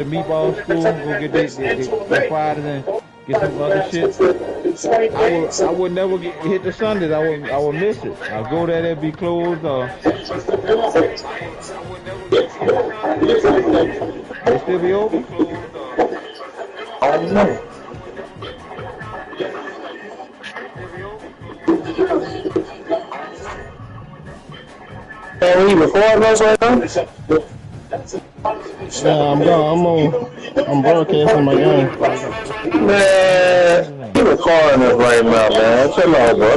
the meatball school, go get the fries and get some other shit. I would never hit the Sundays. I would miss it. I'll go there, they'd be closed or they still be open. I don't know. Are we recording us right now? Yeah, I'm broadcasting my game. Man, you recording us right now, man. Chill out, bro.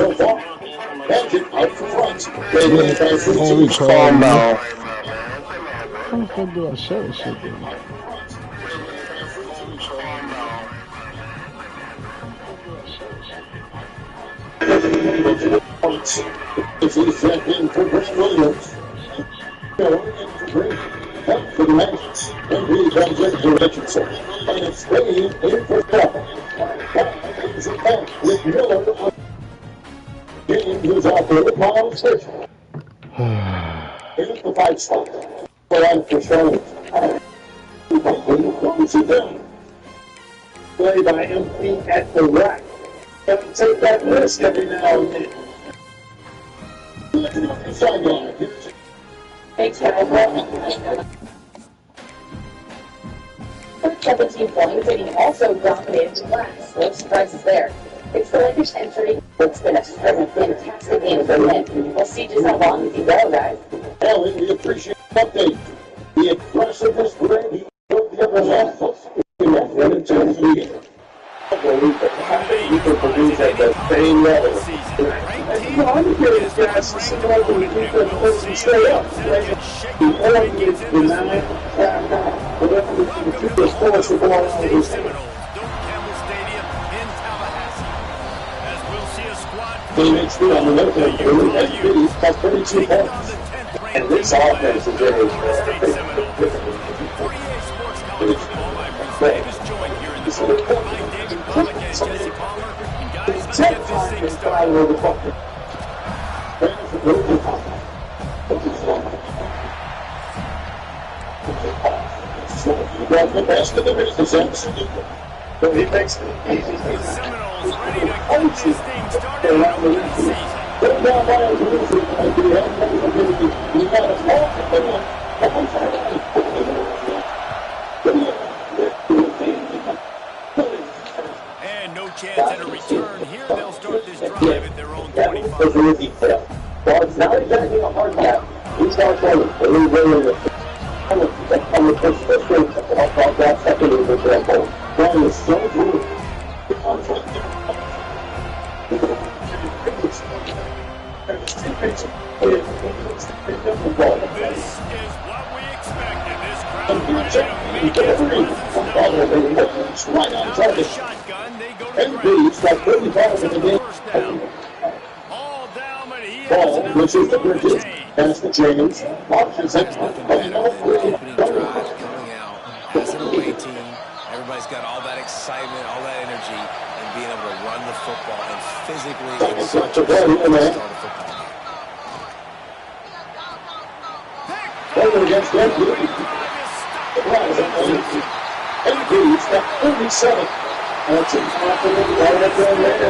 Calm down. How the fuck do I shut this shit down? It's a second for Brett Williams. For the Magic, and he comes into Richardson. And it's staying in for trouble. It's a back with Miller. James is out there with Miles Fisher. Here's the 5 spot. For Charlotte. Sit down. Play by MP at the rack. Gotta take that risk every now and then. Sideline. Thanks, Harold. 17 points, and he also dominated the glass. No surprises there. It's the Lakers' entry. It's been a fantastic game for him. We'll see just how long he can go, guys. Alan, we appreciate the update. The aggressiveness great. He took the other half. We have 1 and 2 lead. We can produce at the same level. I'm curious, guys, to see how we can stay up. The point is denied. Whatever the computer scores the ball on this team. Phoenix, on the left hand, he's got 32 points. And this offense is very the best of the business, absolutely. So he makes it easy. Seminoles ready to get this thing started around the season. And no chance at a return here. They'll start this drive at their own 25. Well, it's not exactly a hard gap. He starts running. On the first straight, I'll call that second example. One is so good. This is what we expected. This crowd ready to make its presence known. Right on target. Shotgun, they go to And ground. B's got 30 balls in the game. All down, but he has Ball, enough which is the to Bridges. retain. Pass to James. Options it. Opening drive coming out, passing away team. Everybody's got all that excitement, all that energy, and being able to run the football and physically exert yourself to start a football game. Over against MP. MP's got 37. That's it. Right up there later.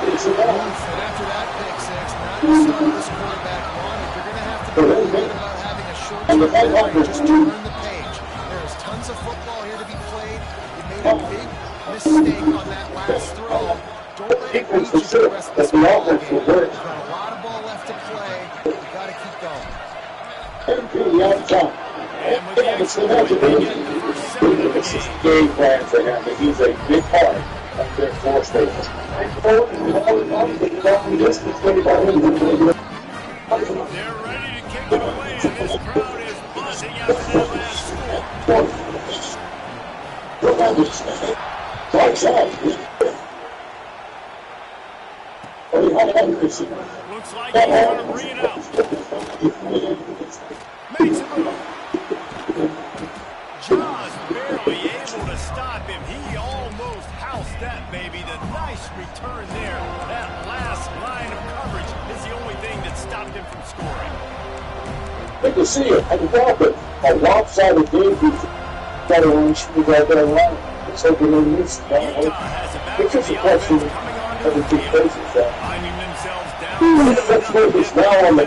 It's a ball. And after that pick six, now you saw this quarterback run. If you're going to have to be worried about having a short-term memory, just turn the page. There is tons of football here to be played. You made a big mistake on that last throw. Don't let it beat you for the rest of this ball game. You've got a lot of ball left to play. You've got to keep going. MP outside. It's a game plan for him, but he's a big part of their four stages. They're ready to kick it away. This crowd is buzzing after that last score. Looks like he's going to bring it out. Makes a move. Just barely able to stop him. He almost housed that baby. The nice return there. That last line of coverage is the only thing that stopped him from scoring. You can see it. I can help it. A lopsided game. Got to run shoes out there right. It's like you're going to miss that. It's just a question of the two places there. That's what is now on the.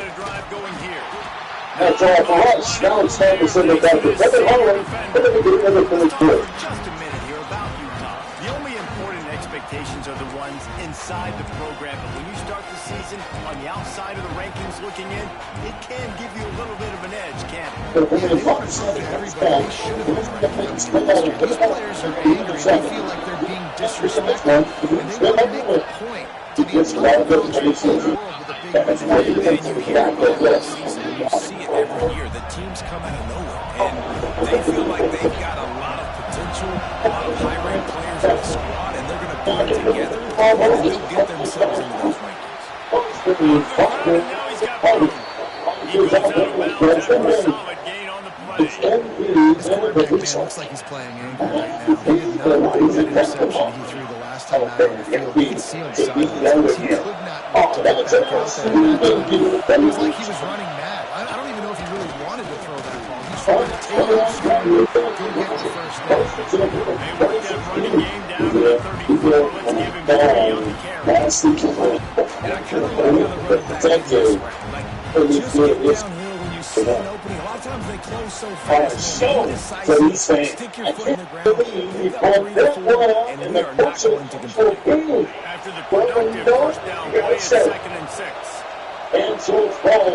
That's all for us. Now it's time to send it back to Kevin Holland. We're going to get everything good. Just a minute here about Utah. The only important expectations are the ones inside the program. But when you start the season on the outside of the rankings looking in, it can give you a little bit of an edge, can't it? Yeah, they want to prove to everybody they should have been ranked last year. These players are angry. They feel like they're being disrespected. And they want to make a point to the entire college football world with a big win. And you hear it every season, and you see it every year. The teams come out of nowhere, and they feel like they've got a lot of potential, a lot of high-ranked players in the squad, and they're going to put it together, and they'll get themselves into those rankings. Now he's got room. He goes out of bounds after a solid gain on the play. This quarterback, man, looks like he's playing angry right now. He did not like that interception he threw the last time out on the field. You can see him sideways. He could not look to get back out there. It was like he was running mad. I don't even know if he really wanted to throw that ball. He's trying to take it off strong, go get the first down. They work that running game down to the 34. Let's give him 3 on the carry. And I kind of like how the running back did this round. Like, just get downhill when you see an opening. A lot of times they close so fast. Be decisive, stick your foot in the ground, pick up 3 to 4, and we are not going to complain. After the productive first down play, it's 2nd and 6. And so it's ball.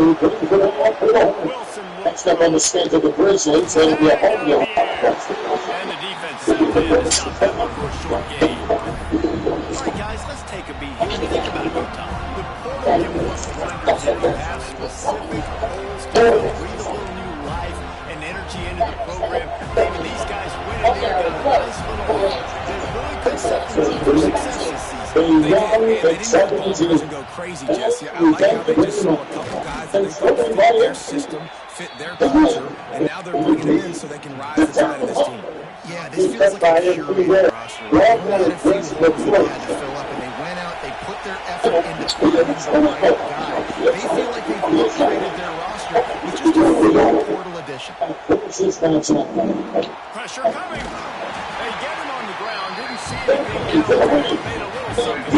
Wilson Next up on the schedule of the Grizzlies, that'll be a home game. And the defense settled in to stop that one for a short gain. All right, guys, let's take a beat here and think about Utah. The portal can work wonders if you have specific goals to breathe a little new life and energy into the program. Maybe these guys win and they've got a nice little run that really could set them up for success this season. They did, and they didn't let Paul Wilson go crazy, Jesse. I like how they just saw a couple guys that they thought fit their system, fit their culture, and now they're bringing them in so they can rise the tide of this team. Yeah, this feels like a curated roster. They only had a few holes that they had to fill up, and they went out, they put their effort into finding the right guy. They feel like they've upgraded their roster with just a few portal addition. Pressure coming. They get him on the ground. Didn't see anything down. Made a little something.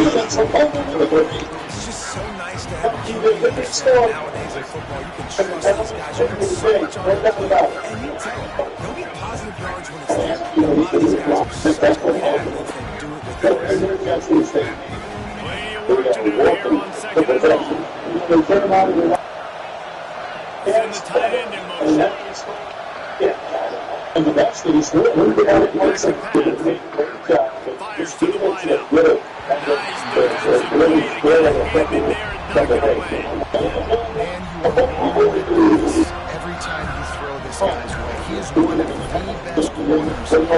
It's just so nice to have a QB understand nowadays in football. You can trust these guys. You put so much on the field, and you tell them, they'll get positive yards when it's there. A lot of these guys are such great athletes. They do it with grace. Plenty of work to do here on 2nd and long. Send the tight end in motion. And the best is good. Fires to the wideout. Nice defensive play to get a hand in there and knock it away. Man, you are this every time you throw this guy's way. He is one of the best corners in the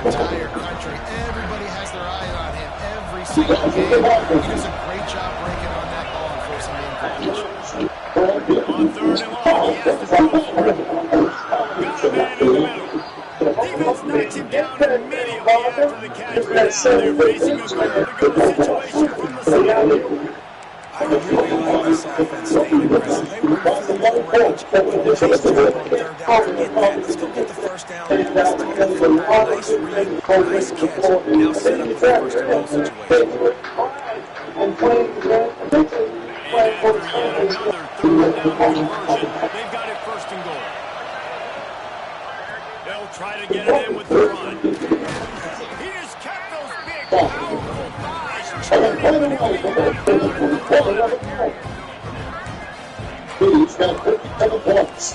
entire country. Everybody has their eye on him every single game. He does a great job breaking on that ball and forcing the incompletion. On 3rd and long, he has to throw for it. Got a man in the middle. Defense knocks him down immediately after the catch. But now they're facing a goal-to-go situation from the side. I really like this offense staying aggressive. They were through the range. When the Chiefs jump on 3rd down, forget that. Let's go get the first down. Let's take the football. Nice read, nice catch. Now set up the first and goal situation. And after yet another 3rd down conversion, they've got it 1st and goal. They'll try to get it in with the run. He has kept those big, powerful thighs turning, and he'll be knocked down at the 1. He's got 57 points.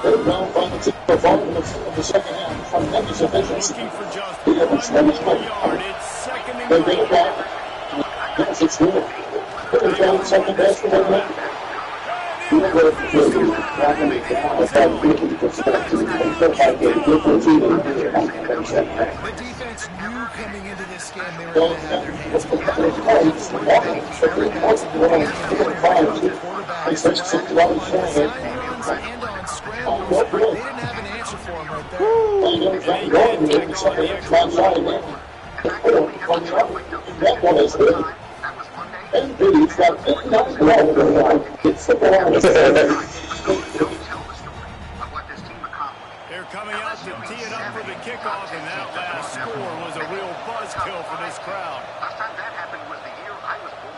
They're now finding the performance of the second half from Memphis officials. Looking for just 1 more yard. It's 2nd and They bring goal. it back. Yes, it's good. They're down second best for them. The defense knew coming into this game they were going to have their hands full. That was very backs in the beginning of the quarterbacks and on scrambles. They didn't have an answer for him right there. That one is good. And Billy's got 59 it's the ball. to tee it up for the kickoff, and that last score was a real buzzkill for this crowd. Last time that happened was the year I was born.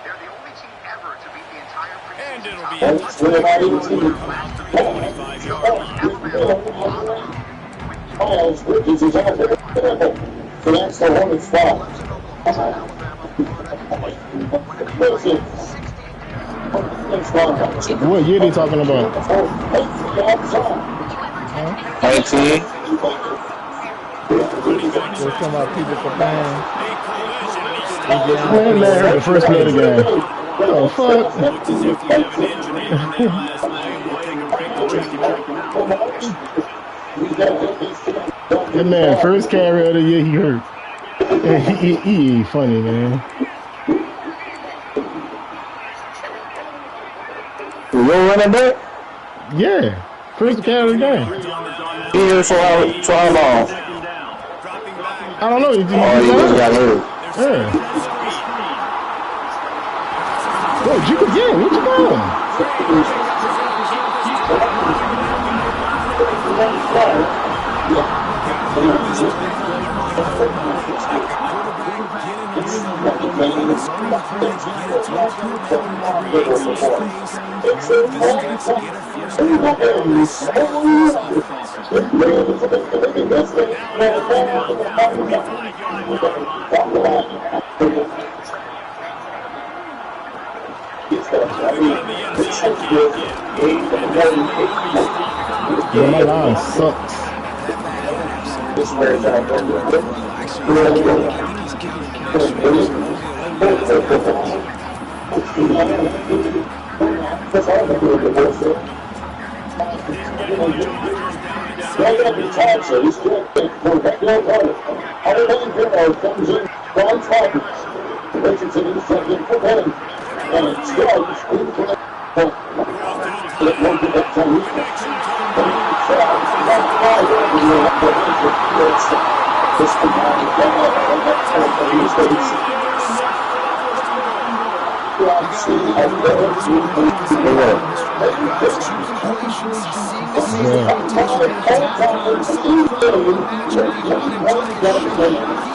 They're the only team ever to beat the entire preseason. And it'll be a touchback allowed to be 25 yards. What year they talking about? 19. There's some people complaining. Man, man, the first play of the game. Oh, fuck. Looks as if we have an injury on that last leg. We'll take a break to check it out. That man, first carry of the year, he hurt. And he ain't funny, man. You running back? Yeah, first carry of the game. He here for how long? I don't know. Oh, he just got hurt. Yeah. Yo, you again? What you doing? Yeah, my line sucks.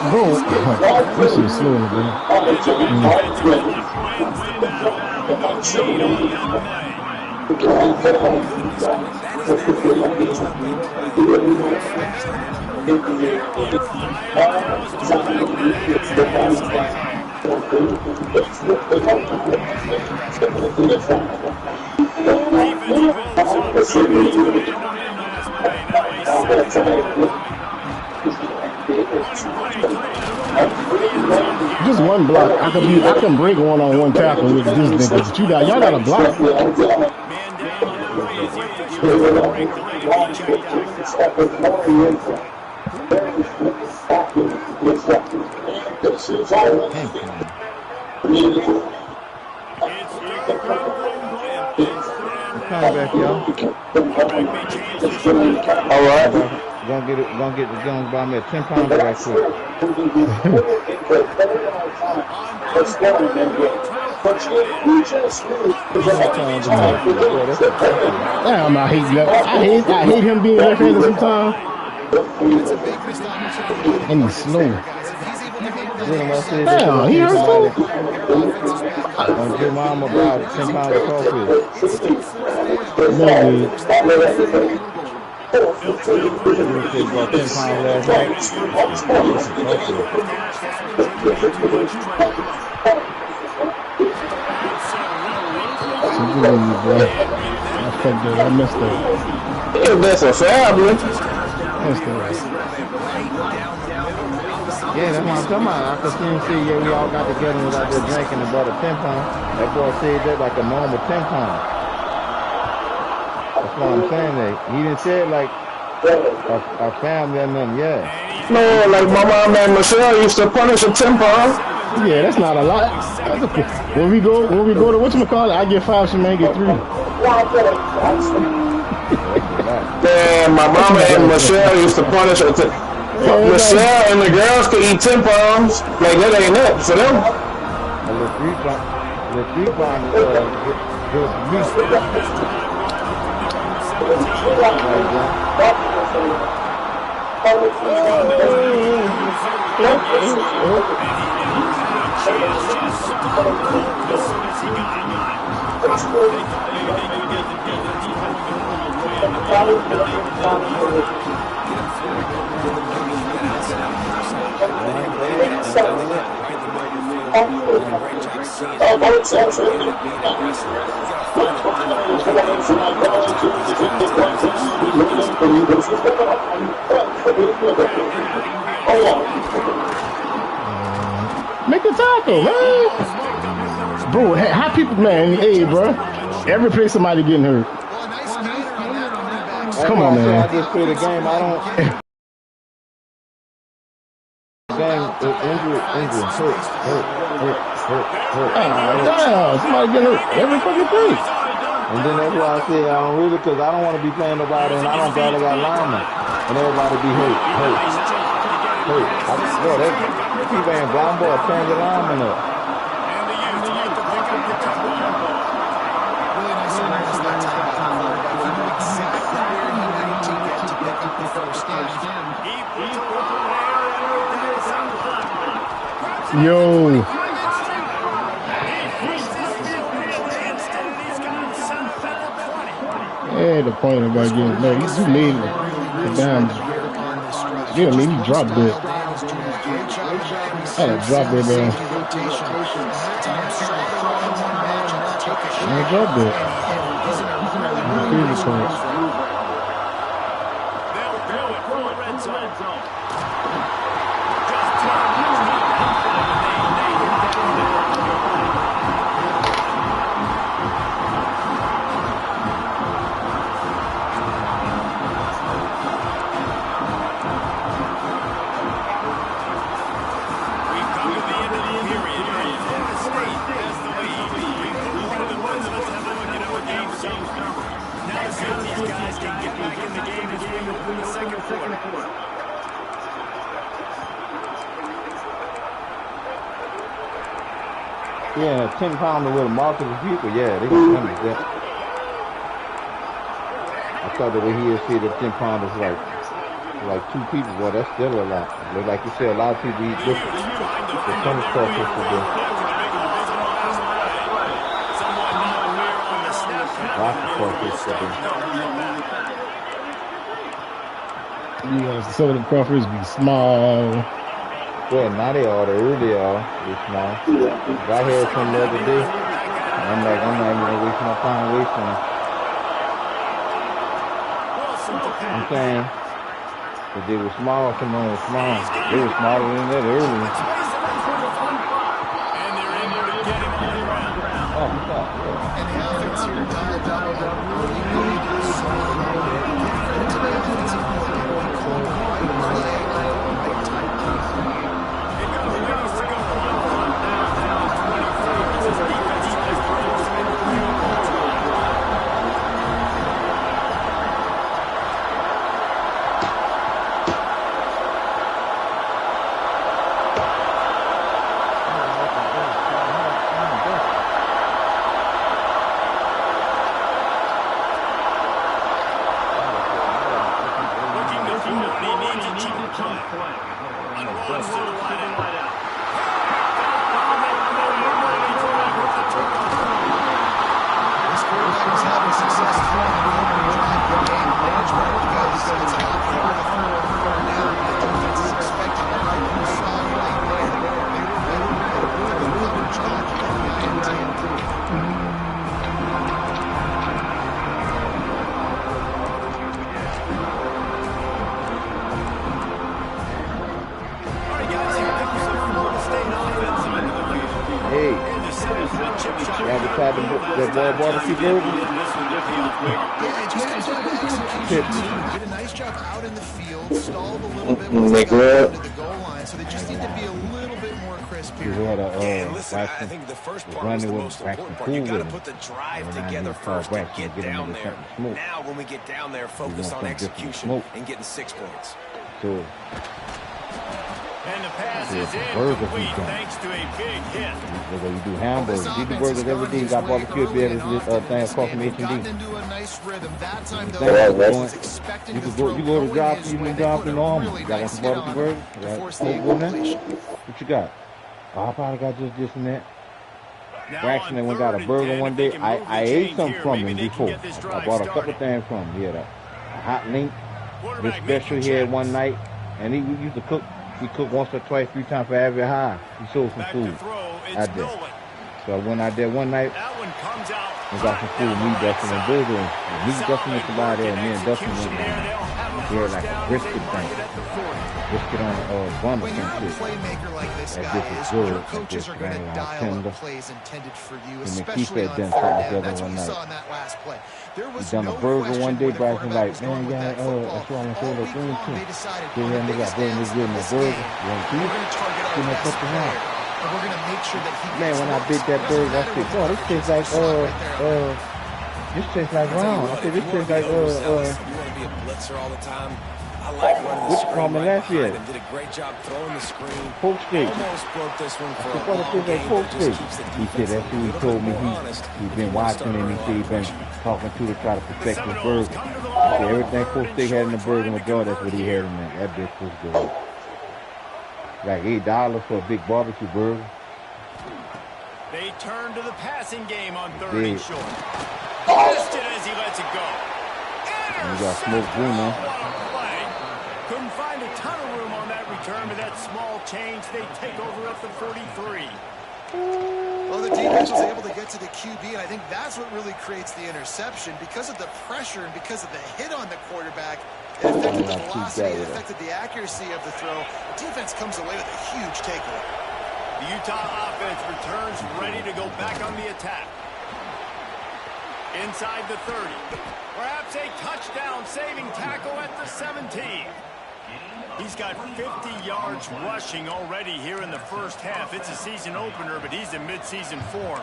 Bro, this is slow, man. Just one block. I can break one-on-one tackle with this nigga. But y'all got a block. Come back, y'all. All right. Gonna get the guns by me at 10 pounds right quick. Damn, I hate him being left-handed sometimes. And he's slow. Damn, he hurt too. Don't give mom about 10 pounds of coffee. No, dude. You said about 10 pounds last night. I fucked up. I messed up. That's a family. Yeah, that's what I'm talking about. I could see, yeah, we all got together and was out there drinking and bought a 10 pound. That boy said that like a normal 10 pound. That's what I'm saying. That he didn't say it like a family and them, yeah. No, like my mom and Michelle used to punish a 10 pound. Yeah, that's not a lot. When we go to whatchamacallit, I get 5, she may get 3. Man, my mama and Michelle used to punish her. Michelle and the girls could eat 10 pounds. Like that ain't it for them. The 3 pound is good meat. Make the tackle, man. Bro, how people, man, hey, bro. Every place somebody getting hurt. Come on, man. I just play the game. I don't. Game, injury, hurt. Damn, somebody getting hurt every fucking place. And then that's why I say I don't really, because I don't want to be playing nobody, and I don't barely got linemen, and everybody be hurt. People ain't blind boy, turn your lineman up. Yo. Yeah, the point about getting no, you made the damn. Yeah, man, you dropped it. I dropped it, man. I dropped it. Yeah, 10-pounder with a multiple people, yeah, they gonna finish that. I thought that he would see the 10-pounders like two people, well, that's still a lot. But like you said, a lot of people eat different. The tennis court is for this. Yeah, some of the crawfish be small. Well, now they are. The early are. They're small. I had some the other day. I'm not even gonna waste my time wasting them. I'm saying, but they were small. Some of them were small. They were smaller than that earlier. Oh, what's up? And the offense here dialed down really good. Credit to the offensive coordinator. Called the right play at the right time. They've got a ways to go. His defense tries to throw some in the That barbecue burger? Yeah, it just comes down to execution. Did a nice job out in the field, stalled a little bit once they got to the goal line, so they just need to be a little bit more crisp here. And listen, I think the first part was the most important part. You got to put the drive together first to get down there. Now, when we get down there, focus on execution and getting 6 points. So, and the pass is incomplete thanks to a big hit. You do hamburgers. You do burgers every day. You got barbecue beer. This thing across from H&D. nice rhythm. That time, though, You go to drop, you can drop in normal. You got some barbecue burger? What you got? Oh, I probably got just this and that. Braxton went got a burger one day. I ate something from him before. I bought a couple things from him. He had a hot link, this special he had one night, and he used to cook. He cooked once or twice, 3 times for every high. He sold some food out there. So I went out there one night and got some food, meat, Dustin, and burger. And me, Dustin went to buy there, and me and Dustin went down. He had like a brisket thing. Brisket on a bun or some shit. That dish is good. That dish ran around tender. And then Keith had done something together one night. He done a burger one day, Bryson like, man, yeah, that's why I'm saying that green too. Then they got burger, this good in the burger. You want to eat? Give me something else. And we're gonna make sure that he man, when I bit that burger, I said, boy, this tastes like this tastes like round. I said, this tastes like You want to be a blitzer all the time? I like running the screen. Last year? Did a great job throwing the screen. Pork steak. Almost broke this one for a what long game. pork steak. He said that's who he told me he's been watching and he said he's been talking to try to perfect his burger. He said everything pork steak had in the burger with God, that's what he had in there. That bitch was good. Like $8 for a big barbecue burger. They turn to the passing game on 3rd and short. Missed it as he lets it go. And you got Smoke Green, man. Couldn't find a ton of room on that return, but that small change, they take over at the 43. Well, the defense was able to get to the QB, and I think that's what really creates the interception. Because of the pressure and because of the hit on the quarterback, it affected the velocity, it affected the accuracy of the throw. The defense comes away with a huge takeaway. The Utah offense returns ready to go back on the attack. Inside the 30. Perhaps a touchdown-saving tackle at the 17. He's got 50 yards rushing already here in the first half. It's a season opener, but he's in mid-season form.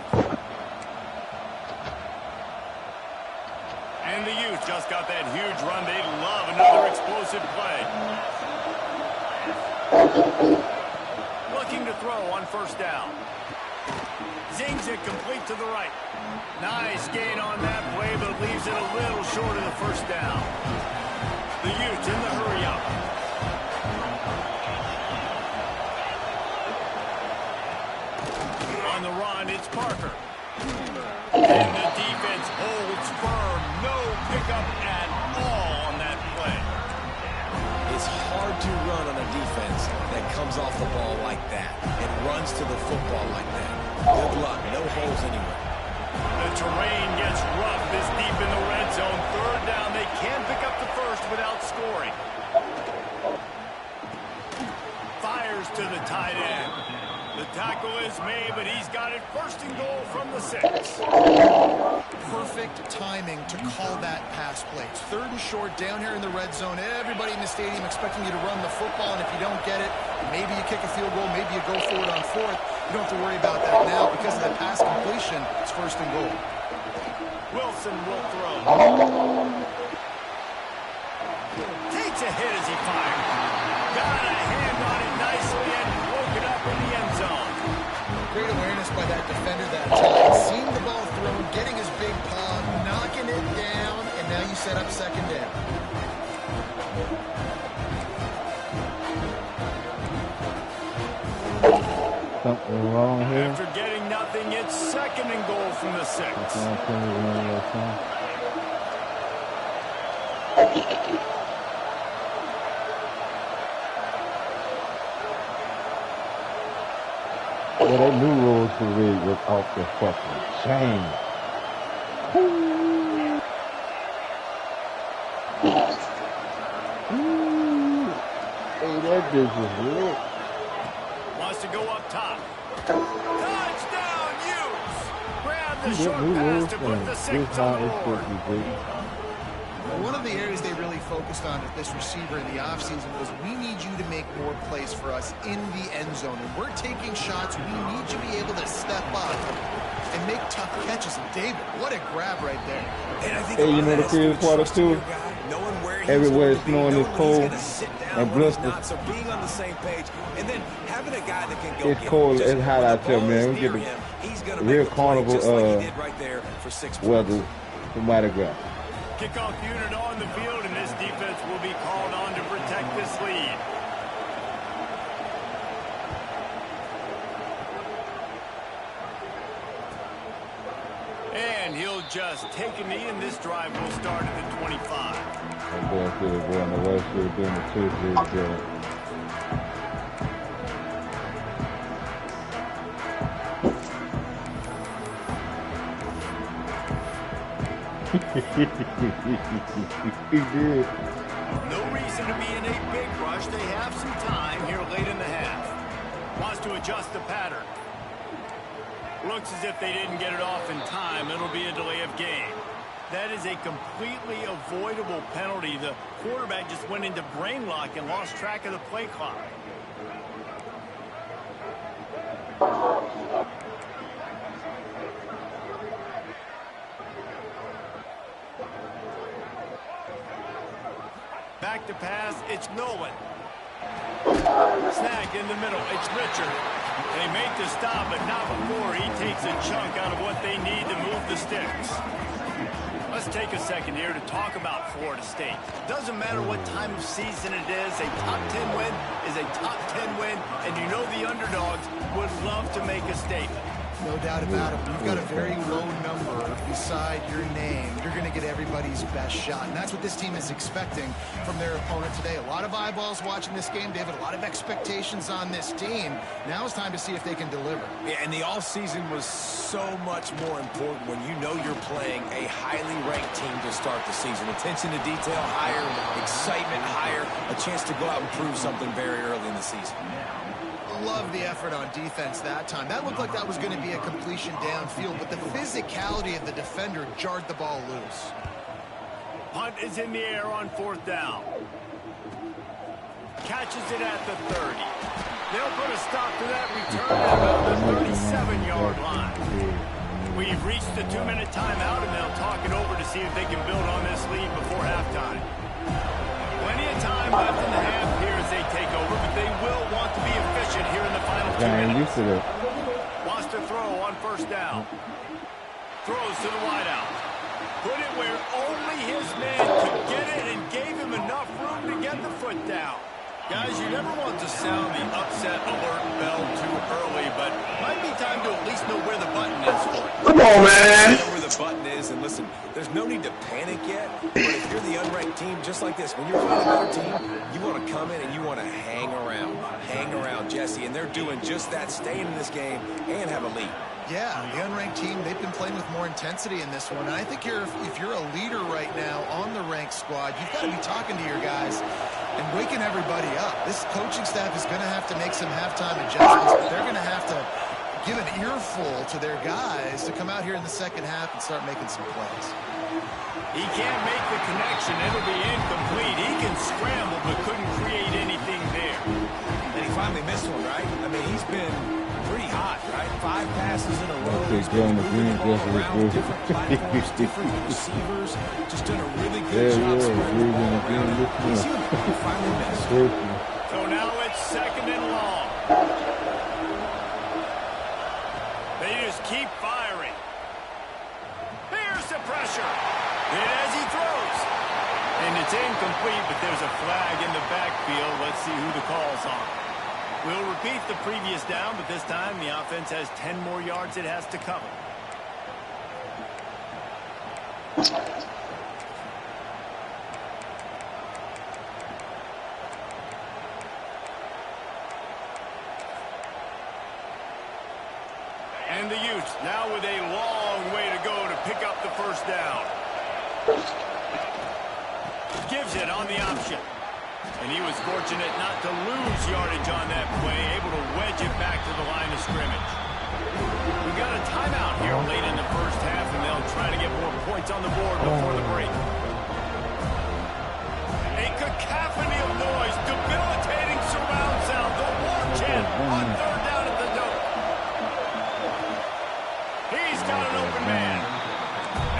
And the Utes just got that huge run. They'd love another explosive play. Looking to throw on 1st down. Zings it complete to the right. Nice gain on that play, but leaves it a little short of the 1st down. The Utes in the hurry up. On the run, it's Parker. And the defense holds firm. No pickup at all on that play. It's hard to run on a defense that comes off the ball like that and runs to the football like that. Good luck. No holes anywhere. The terrain gets rough this deep in the red zone. 3rd down. They can pick up the first without scoring. Fires to the tight end. The tackle is made, but he's got it 1st and goal from the 6. Perfect timing to call that pass play. It's 3rd and short down here in the red zone. Everybody in the stadium expecting you to run the football, and if you don't get it, maybe you kick a field goal, maybe you go for it on 4th. You don't have to worry about that now because of that pass completion. It's 1st and goal. Wilson will throw. Takes a hit as he fired. Got a hand on it nicely and broke it up in the end zone. Great awareness by that defender that time. Seeing the ball thrown, getting his big paw, knocking it down, and now you set up 2nd down. Something wrong here. After getting nothing, it's 2nd and goal from the 6. Yeah, that new rules for the league was off the fucking chain. Hey, that bitch is real. Wants to go up top. Touchdown, Utes! Grab the short pass to put the 6 on the board. One of the areas they really focused on at this receiver in the offseason was we need you to make more plays for us in the end zone. When we're taking shots, we need you to be able to step up and make tough catches. And David, what a grab right there. And I think hey, you know the crazy part of too? Everywhere it's snowing, it's cold and blisters. So being on the same page and then having a guy that can go it's cold, it's hot out there, man. We get the real carnival weather for Mardi Gras. Kickoff unit on the field, and this defense will be called on to protect this lead. And he'll just take a knee, and this drive will start at the 25. That boy should have been the way should have been the two. He did. No reason to be in a big rush. They have some time here late in the half. Wants to adjust the pattern. Looks as if they didn't get it off in time. It'll be a delay of game. That is a completely avoidable penalty. The quarterback just went into brain lock and lost track of the play clock. Back to pass, it's Nolan. Snag in the middle, it's Richard. They make the stop, but not before he takes a chunk out of what they need to move the sticks. Let's take a second here to talk about Florida State. Doesn't matter what time of season it is, a top 10 win is a top 10 win, and you know the underdogs would love to make a statement. No doubt about it. When you've got a very low number beside your name, you're going to get everybody's best shot. And that's what this team is expecting from their opponent today. A lot of eyeballs watching this game, David. A lot of expectations on this team. Now it's time to see if they can deliver. Yeah, and the offseason was so much more important when you know you're playing a highly ranked team to start the season. Attention to detail higher, excitement higher, a chance to go out and prove something very early in the season. Love the effort on defense that time. That looked like that was going to be a completion downfield, but the physicality of the defender jarred the ball loose. Punt is in the air on fourth down. Catches it at the 30. They'll put a stop to that return at about the 37-yard line. We've reached the 2-minute timeout, and they'll talk it over to see if they can build on this lead before halftime. Plenty of time left in the half here as they take over, but they will want to be efficient here in the final 2 minutes. Wants to throw on first down. Throws to the wideout. Put it where only his man could get it and gave him enough room to get the foot down. Guys, you never want to sound the upset alert bell too early, but might be time to at least know where the button is for it. Come on, man. Know where the button is, and listen, there's no need to panic yet, but if you're the unranked team, just like this, when you're playing a better team, you want to come in and you want to hang around, Jesse, and they're doing just that, staying in this game and have a lead. Yeah, the unranked team, they've been playing with more intensity in this one. And I think if you're a leader right now on the ranked squad, you've got to be talking to your guys and waking everybody up. This coaching staff is going to have to make some halftime adjustments, but they're going to have to give an earful to their guys to come out here in the second half and start making some plays. He can't make the connection. It'll be incomplete. He can scramble, but couldn't create anything there. And he finally missed one, right? I mean, he's been pretty hot, right? 5 passes in a row. He's been moving the ball around different platforms, different receivers. Just done a really good job spreading the ball around. He's finally missed. So now it's second and long. They just keep firing. Here's the pressure. Hit as he throws. And it's incomplete, but there's a flag in the backfield. Let's see who the call's on. We'll repeat the previous down, but this time the offense has 10 more yards it has to cover. And the Utes now with a long way to go to pick up the first down. Gives it on the option. And he was fortunate not to lose yardage on that play, able to wedge it back to the line of scrimmage. We've got a timeout here late in the first half, and they'll try to get more points on the board before the break. A cacophony of noise, debilitating surround sound, the war chant on third down at the dome. He's got an open man.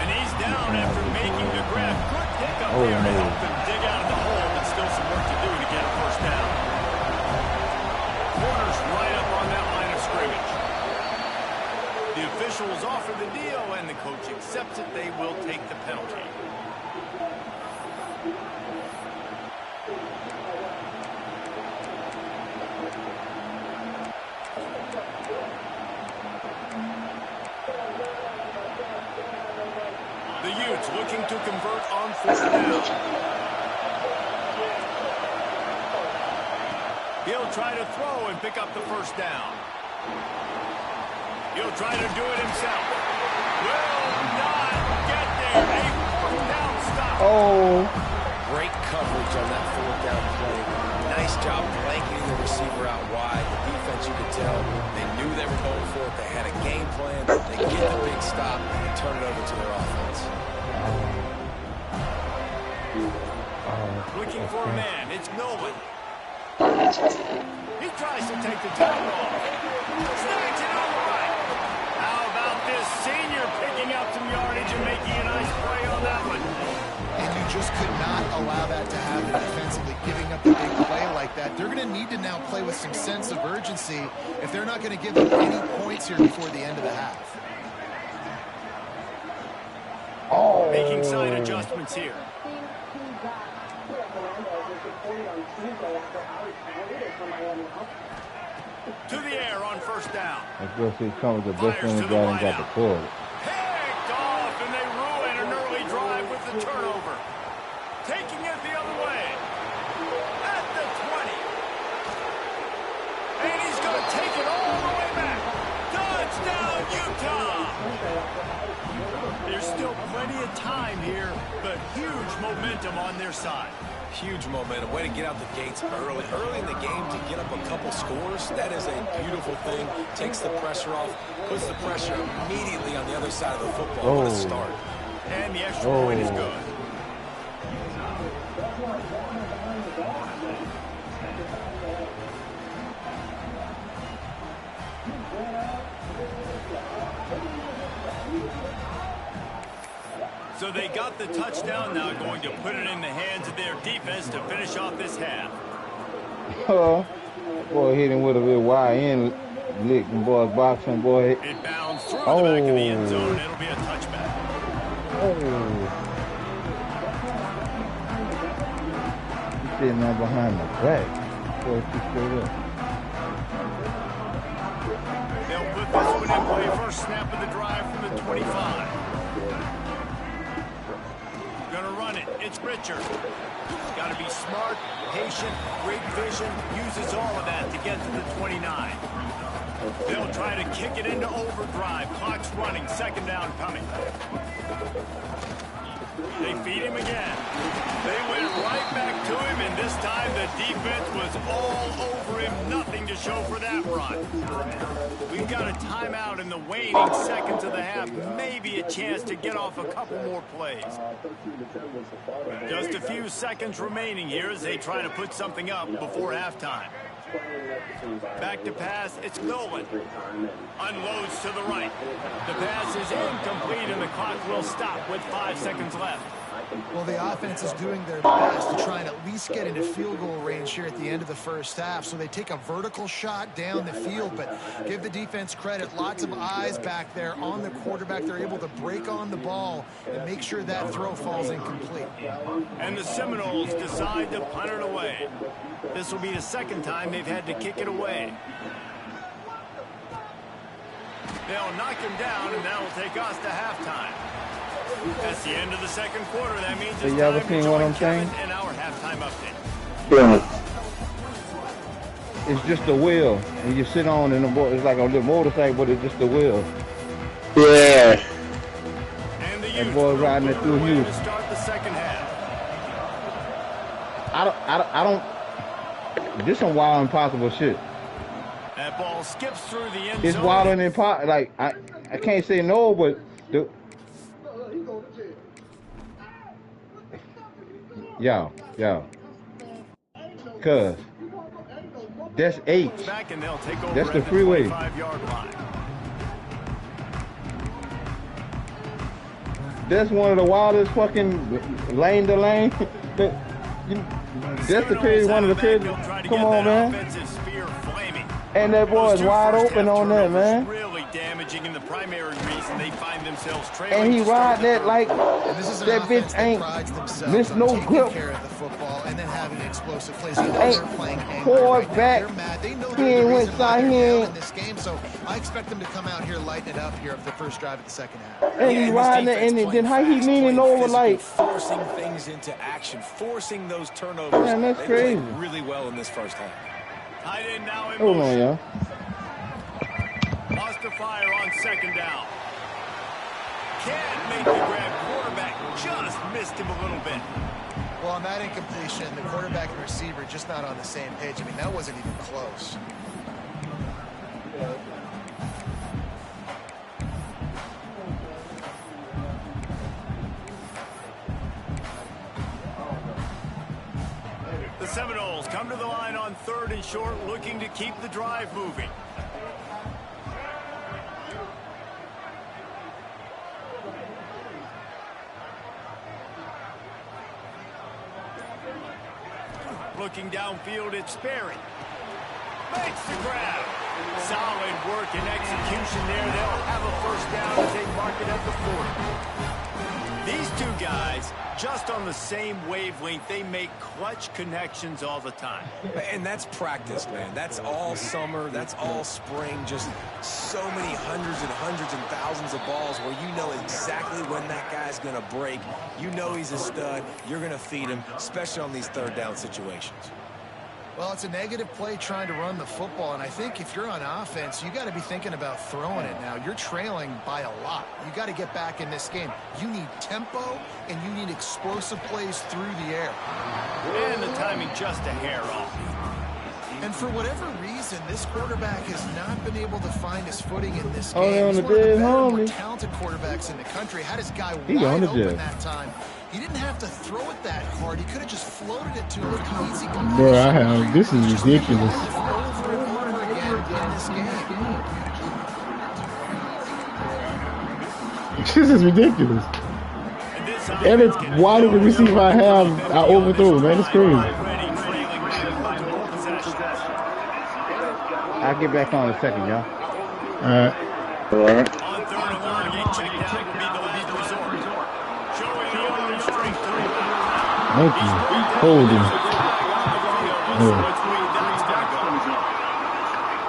And he's down after making the grab. Good pick up there to help him dig out of the hole, but still some work to do to get a first down. Corners right up on that line of scrimmage. The officials offer the deal, and the coach accepts it. They will take the penalty. now. He'll try to throw and pick up the first down. He'll try to do it himself. Will not get there. A fourth down stop. Oh. Great coverage on that fourth down play. Nice job blanketing the receiver out wide. The defense, you could tell, they knew they were going for it. They had a game plan. They get the big stop and turn it over to their offense. Looking for a man. It's Nolan. He tries to take the time off. Snags it on the right. How about this senior picking up some yardage and making a nice play on that one? And you just could not allow that to happen defensively, giving up a big play like that. They're going to need to now play with some sense of urgency if they're not going to give up any points here before the end of the half. Oh. Making side adjustments here. To the air on first down. I guess he comes the best thing he got and got the pull. Picked off, and they ruin an early drive with the turnover. Taking it the other way. At the 20. And he's going to take it all the way back. Touchdown, Utah! There's still plenty of time here, but huge momentum on their side. Huge momentum. Way to get out the gates early. Early in the game to get up a couple scores, that is a beautiful thing. Takes the pressure off, puts the pressure immediately on the other side of the football. What a start. And the extra point is good. So they got the touchdown, now going to put it in the hands of their defense to finish off this half. Boy, hit him with a real wide end lick, and boy, boxing, boy. It bounced through the back of the end zone. It'll be a touchback. He's sitting there behind the back. Boy, he's straight up. They'll put this one in play. First snap of the drive from the 25. Gonna run it. It's Richard. Got to be smart, patient, great vision. Uses all of that to get to the 29. They'll try to kick it into overdrive. Clock's running. Second down coming. They feed him again. They went right back to him, and this time the defense was all over him. Nothing to show for that run. We've got a timeout in the waning seconds of the half. Maybe a chance to get off a couple more plays. Just a few seconds remaining here as they try to put something up before halftime. Back to pass, it's Nolan. Unloads to the right. The pass is incomplete and the clock will stop with 5 seconds left. Well, the offense is doing their best to try and at least get into field goal range here at the end of the first half. So they take a vertical shot down the field, but give the defense credit. Lots of eyes back there on the quarterback. They're able to break on the ball and make sure that throw falls incomplete. And the Seminoles decide to punt it away. This will be the second time they've had to kick it away. They'll knock him down, and that will take us to halftime. That's the end of the second quarter. That means it's time to join Kevin in our halftime update. Yeah. It's just a wheel, and you sit on, and it's like a little motorcycle, but it's just a wheel. Yeah. And the That boy riding it through Houston. to start the second half. I don't. This some wild, impossible shit. That ball skips through the end It's zone. wild and impossible. Like I can't say no, but yo, cuz that's H. Back and they'll take over That's the at freeway. 25-yard line. That's one of the wildest fucking lane to lane. That's the period, one of the periods. Come on, man. And that boy is wide open on that, man. Really damaging, and the primary reason they find themselves trailing. And he ride that like And this is an that bitch offense ain't that prides themselves miss on no taking grip. care of the football and then having explosive plays. You know Hey, they're playing angry forward right now. back. They're mad. They know He they're ain't the went reason why side they're here. down in this game, so I expect them to come out here, lighten it up here for the first drive of the second half. And he riding it, and then how he leaning over like. Forcing things into action, forcing those turnovers. Man, that's they crazy. played really well in this first half. Tight end now in Hold on, motion. y'all. Lost to fire on second down. Can't make the grab. Quarterback just missed him a little bit. Well, on that incompletion, the quarterback and receiver just not on the same page. I mean, that wasn't even close. The Seminoles come to the line on 3rd and short, looking to keep the drive moving. Looking downfield, it's Sperry. Makes the grab. Solid work and execution there. They'll have a first down as they mark it at the 40. These two guys, just on the same wavelength, they make clutch connections all the time. And that's practice, man. That's all summer. That's all spring. Just so many hundreds and thousands of balls where you know exactly when that guy's going to break. You know he's a stud. You're going to feed him, especially on these third down situations. Well, it's a negative play trying to run the football, and I think if you're on offense, you got to be thinking about throwing it now. You're trailing by a lot. You got to get back in this game. You need tempo, and you need explosive plays through the air. And the timing just a hair off. And for whatever reason, this quarterback has not been able to find his footing in this Oh, game. on He's the one of the dead better, more homie. talented quarterbacks in the country. Had his guy He on wide the open dead. that time. He didn't have to throw it that hard. He could have just floated it to him. Easy Bro, I have. This is ridiculous. over and over again in this game. This is ridiculous. And this And it's why did the receiver I have I overthrew, man? It's crazy. I'll get back on in a second, y'all. All right. All right. On 3rd and long, a check down would be the last resort. Showing the owner's strength to the line. Thank you. Holding.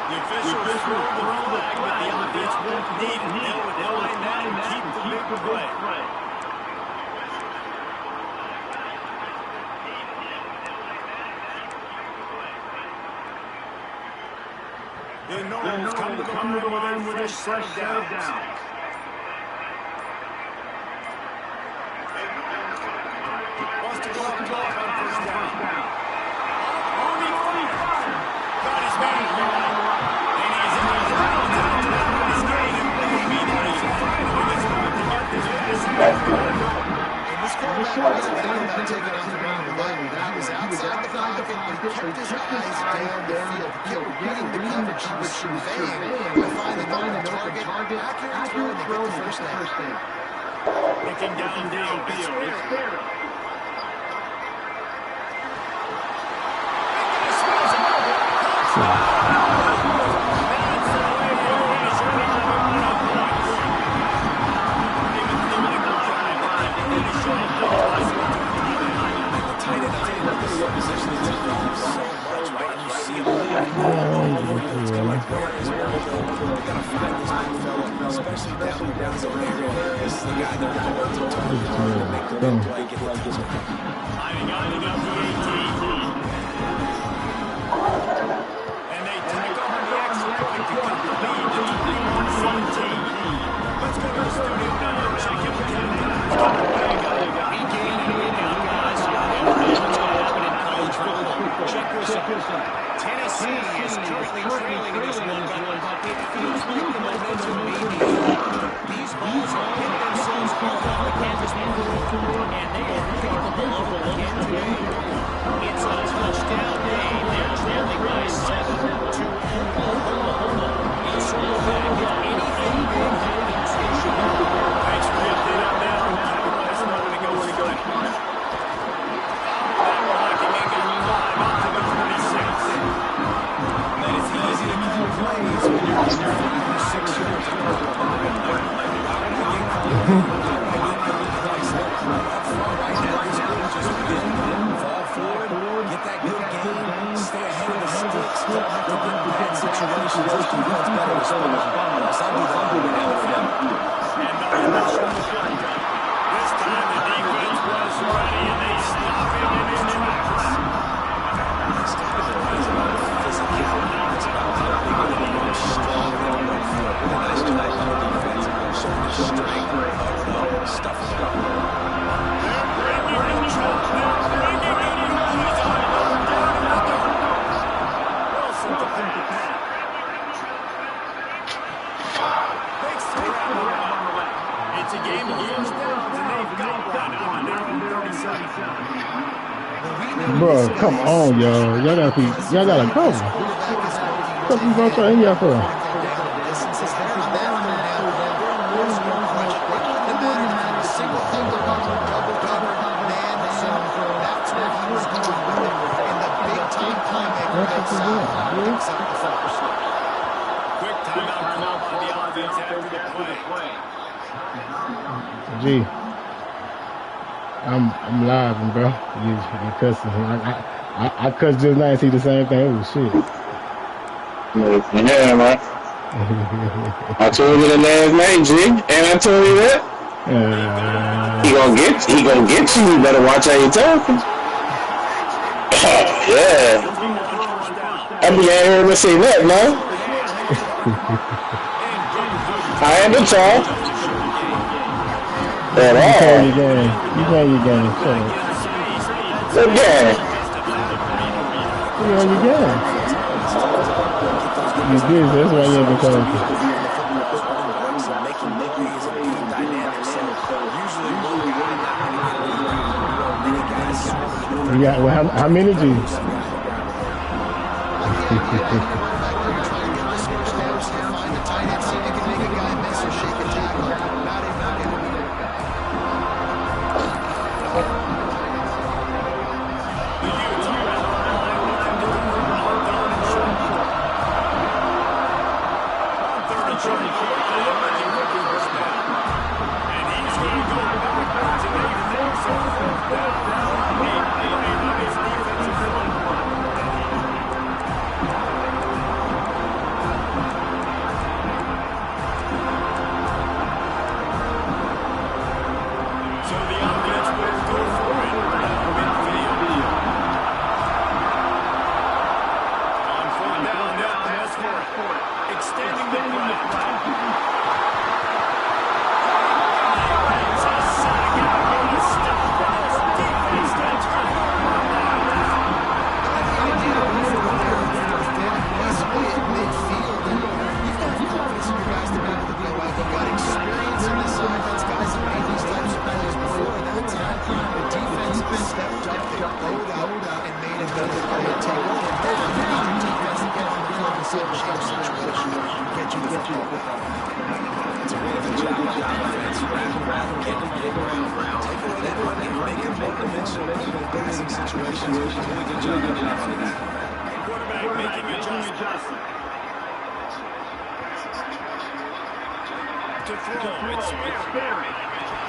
The officials throw the flag, but the offense won't need it. They'll line that and keep the big play. The Noles come to the line with a fresh set down. Wants to go up on first down. Only 45. Got his man. And he's in the final touchdown of this game. Maybe that is finally this one to get this pass. And this quarterback wasn't thinking about taking off the ground lightly. He was outside the pocket, but he kept his eyes down the field. He kept reading the coverage. He was surveying to find the target. Accurate throw, and they get the first down. Looking downfield. It's fair. Especially down the red zone area. This is the guy they're going to target to make the big play, get the touchdown. Lining up the 18. And they take on the extra point to cut the lead to 21-17. Let's go to the studio now and check in with Kevin. He gained it now, guys. What's going to happen in college football? Check this out. Tennessee is currently trailing in this one, but it feels like the momentum may be off. These balls are hitting themselves off the campus before, and they are capable of it again today. It's a touchdown day. They're trailing by 7 to Oklahoma. You circle back if anything big happens. Thanks for the update on that. Let us know when it goes to go. Now we're locking in going live up to the 36. And it's easy to call plays when you're under 5 or 6 yards of right now, this just been Bro, come on, y'all. Y'all gotta go. What you gonna try in here for? Gee, I'm live, bro. You cussing. I cussed just now and see the same thing. Oh shit. Yeah, man. I told you the last night, G, and I told you that. He gonna get you. You better watch how you talking. Yeah. I be out here to say that, man. I ain't been talk. At all. You play your game. Shut up. What game? You play your game. You did, that's why you ain't been talking. You got, well, how many G's?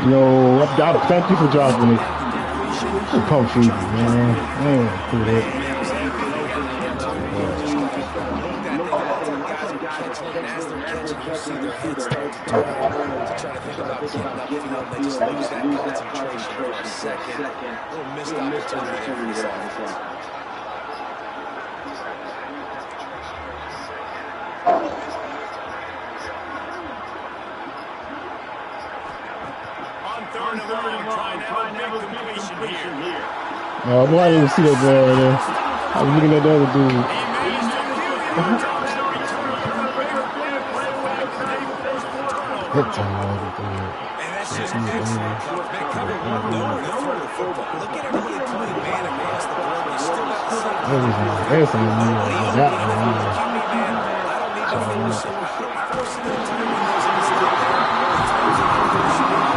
Yo, thank you for dropping it. Pump feed, man. Do that. Oh, boy, I didn't even see that ball right there. I was looking at the other dude. That time,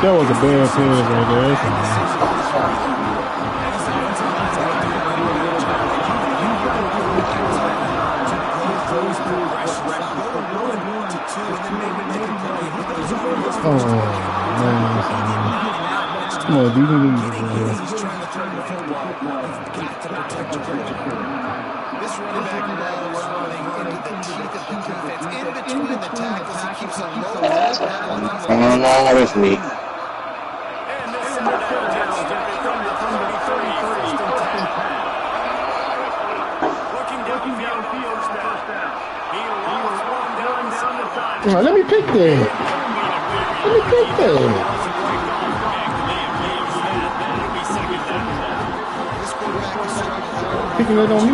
that was a bad pass right there. Oh, man. Come on, dude. This running back loves running into the teeth of the defense. In between the tackles, he keeps a low ball. No, that's me. Let me pick that. Picking it on me.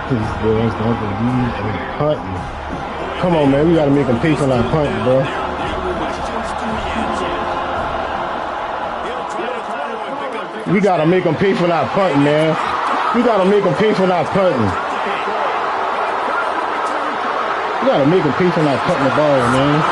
Come on, man. We got to make them pay for that punt, bro. We got to make them pay for that punt, man. We got to make them pay for that punting. We got to make them pay for that punting the ball, man.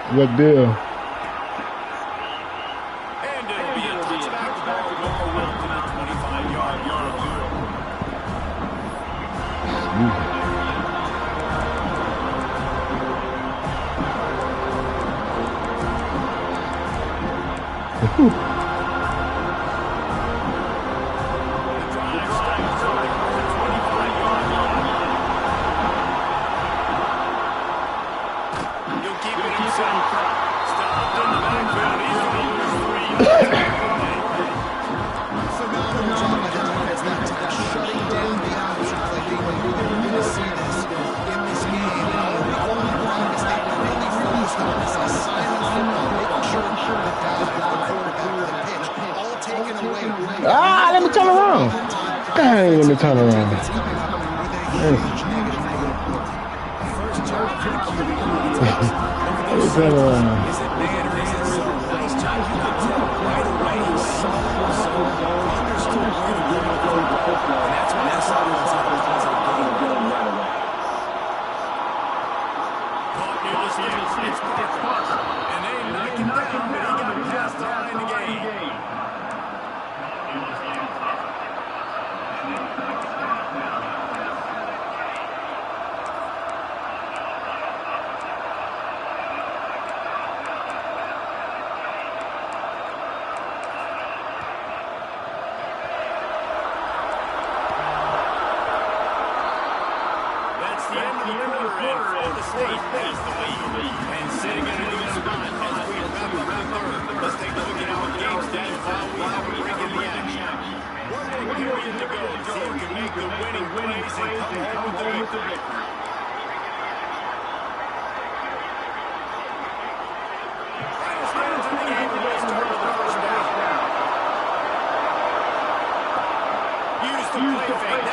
What deal? And it'll be a touchback ball going well to the 25-yard line. Ah, let me turn around. Dang, let me turn around. Let me turn around. And they knocked him down, but he got past the line of the game. That's the end of the quarter, and Florida State has the lead. And sitting in a good spot as we wrap up the third. Let's take a look at our game stats while we have a break in the action. One more period to go. Team can make the winning plays and come home with the victory. Final stands in the game for the start of the first down. Use the play fake.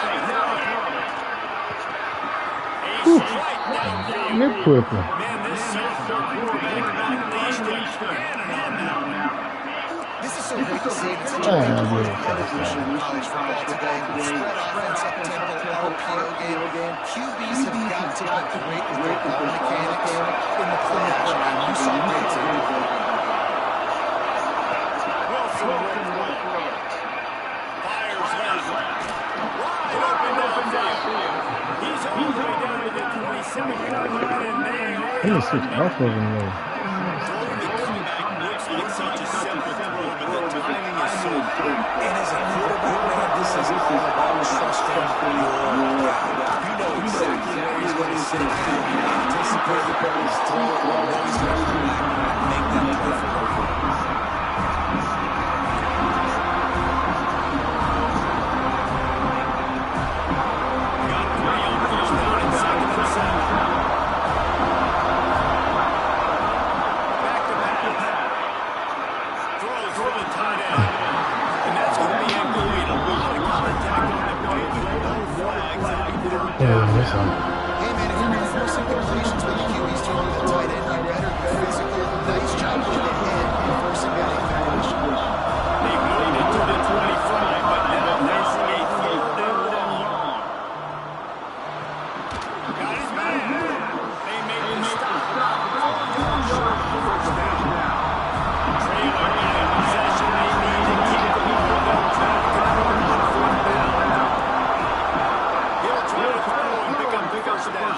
Nick Purple. Man, this sophomore quarterback unleashed a cannon on that one. This is so great to see. It's such a great evolution in college football today. Spread offense, up-tempo, RPO game. QBs have got to get great with their ball mechanics in the play action. And you saw great too. Wilson will throw. Fires left. Wide open downfield. He's all the way down to the 27-yard line, and they are He was switch off of him though. throwing the comeback looks like such a simple throw, but the timing is so important. And as a quarterback, man, this is all about trusting your guy. You know exactly where he's going to sit. You anticipate his throw, or know he's going to come back and make that play for him. Yeah, that's all. Hey, man, if you're going to force some completions with the QB's team to the tight end, you better be physical. Nice job with the head and forcing that incompletion. They moved it to the 25, but now facing a third and long. Got his man. They made him stop. 4-yard short of the first down. Trailer in possession. They need to keep the ball. They'll try to convert on fourth down. He'll try to throw and pick up the first down.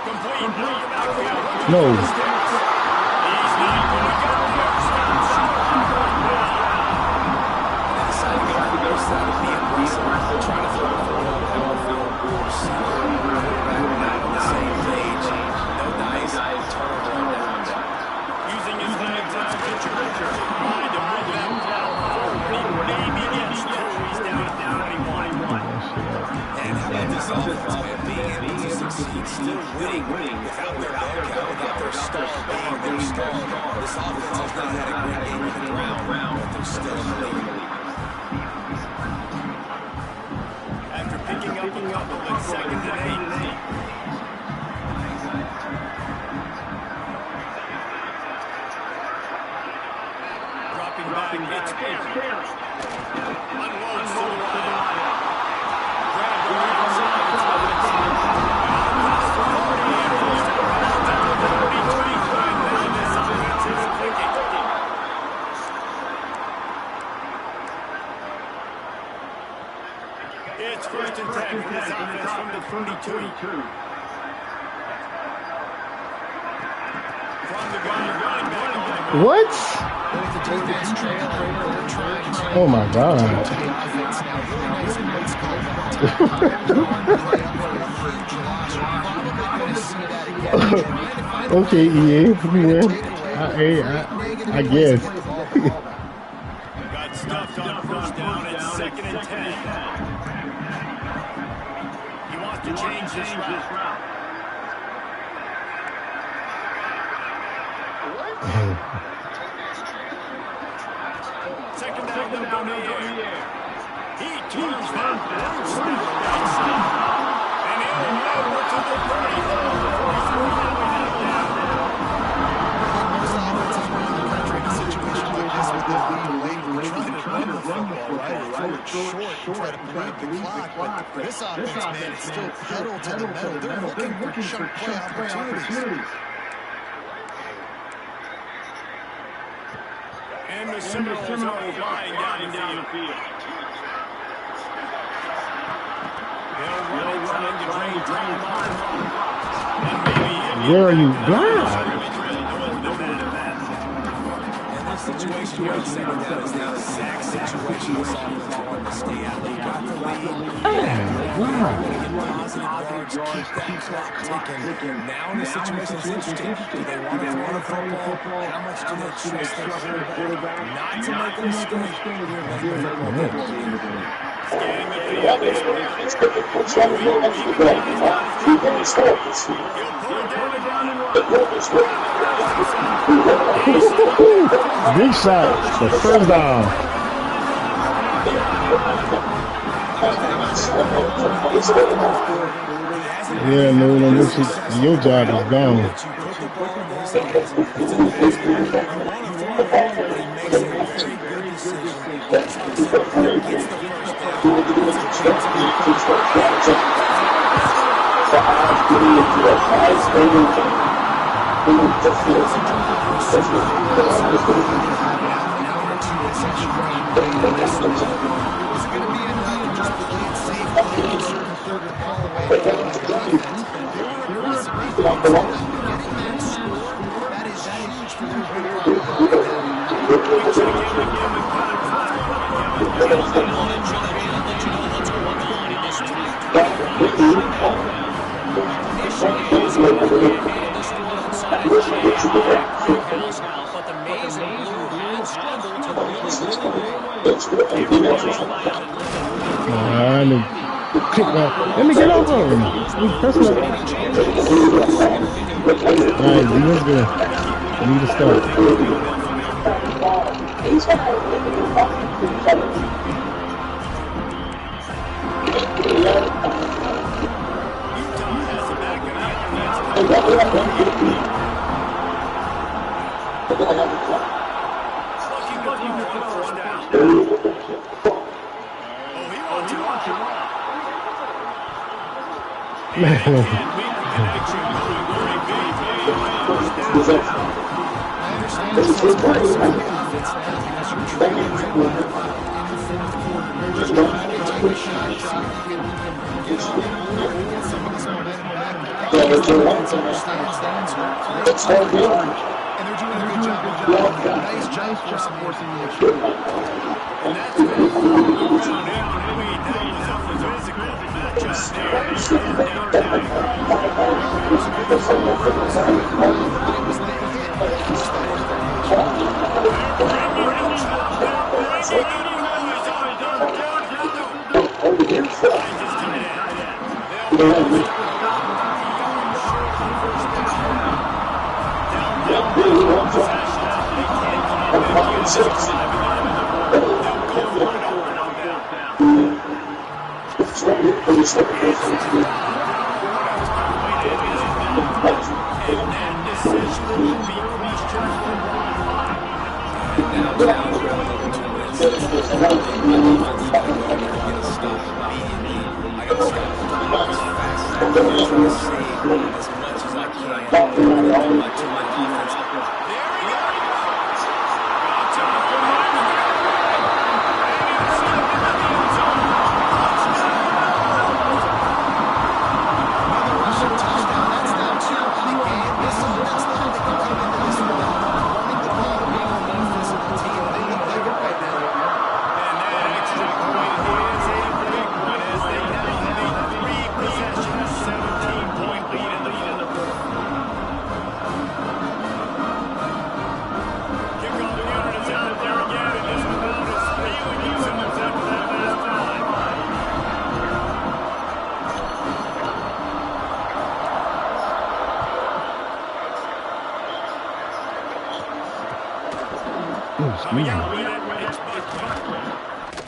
Complete. Bring it back. No. He's not going to get there. Stop short. This offense has not had a great game on the ground, but they're still in the lead. After picking up a couple, it's 2nd and 8. Dropping back, it's Pierce. Unloads to the line. Grab the right side, it's Robinson. Across the 40, and first down to the 30-25. Now this offense is clicking. It's 1st and 10 for this offense from the 32. From the gun, running back on the What? Oh my God. Okay, EA, we win. I guess. got stuffed on 1st down. It's 2nd and 10. He wants to change this route. Second down, they'll go in the air. He turns that loose down the right side. And he'll over to the Most offenses around the country in a situation like this with the lead late, trying to run the football, right? Throw it short, try to bleed the clock. But this offense, man, it's still pedal to the metal. They're looking for chunk play opportunities. And the Seminoles are flying down the field. They'll run it, trying to drain time off. Where are you blind? And this situation here on 2nd down is the exact situation we saw with all on the stay out. They got the lead. Positive yards, keep that clock ticking. Now in this situation, it's interesting. Do they want to throw the football? How much do they trust their quarterback? Not to make a mistake. Scanning the field. It's good to put some of your extra ground. Keep any stories. Big shot for 1st down. Yeah, no, this is, your job is gone. Let me get over him. That's not. Alright, Zeno's good. I need to start.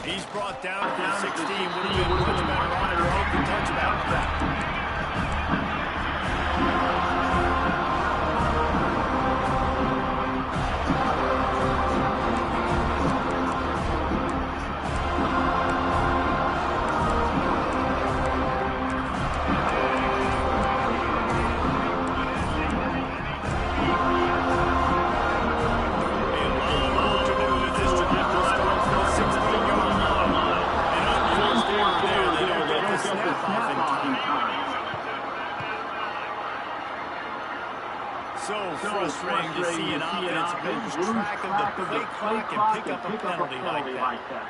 He's brought down to 16. Would have been much better off to take the touchdown. So frustrating to see an offense lose track of the play clock and pick up a penalty like that.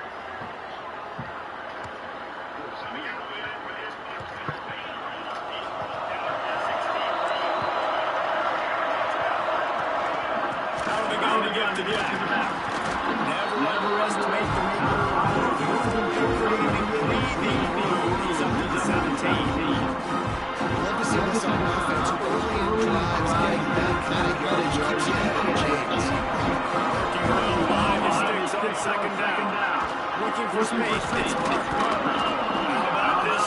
How are they going to get to that? Never underestimate the he's up to the 17. Love to see this on offense early in drives, getting that kind of yardage keeps you ahead of the chains. Working well behind the sticks on second down. Looking for space. How about this?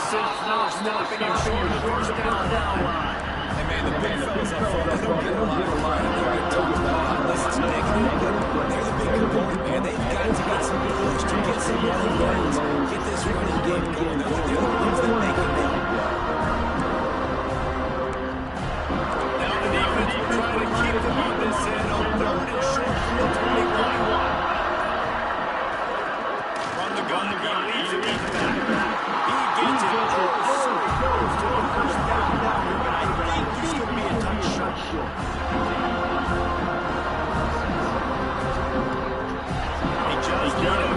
Stopping him short of the first down line. Hey man, the big fellas up front, they don't get a lot of credit. They're going to talk about how this is negative, but they're the big component, man. They've got to get some push to get some running yards, get this running game going. They're the ones that make it now. Now the defense will try to keep them on this end on 3rd and short from the 21. From the gun, he leads it back. He gets it so close to the first down here, but I think he's going to be a touch short. He just got it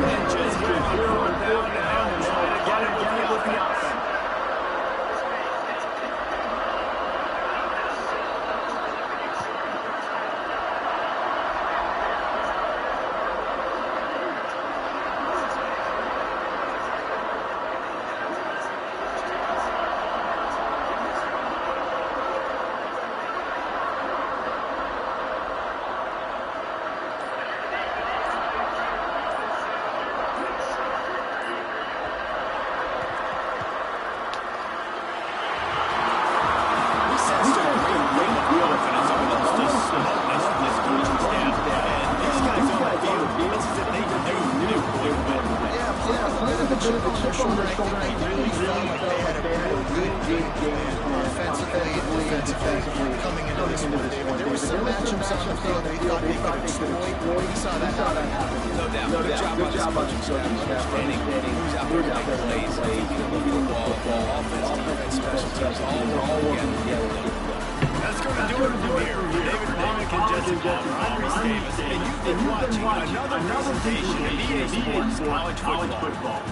and just got it down to hell and try to get it with the offense. Coming into this one, David, there were some matchups on the field they thought they could exploit. We saw that happen. No doubt. Good job by this coaching staff, understanding who's out there making plays, keeping them moving the ball, offense, defense, special teams, all working together. That's going to do it from here. David Bonick and Jesse Ball, I'm Reese Davis, and you've been watching another presentation of EA Sports College Football.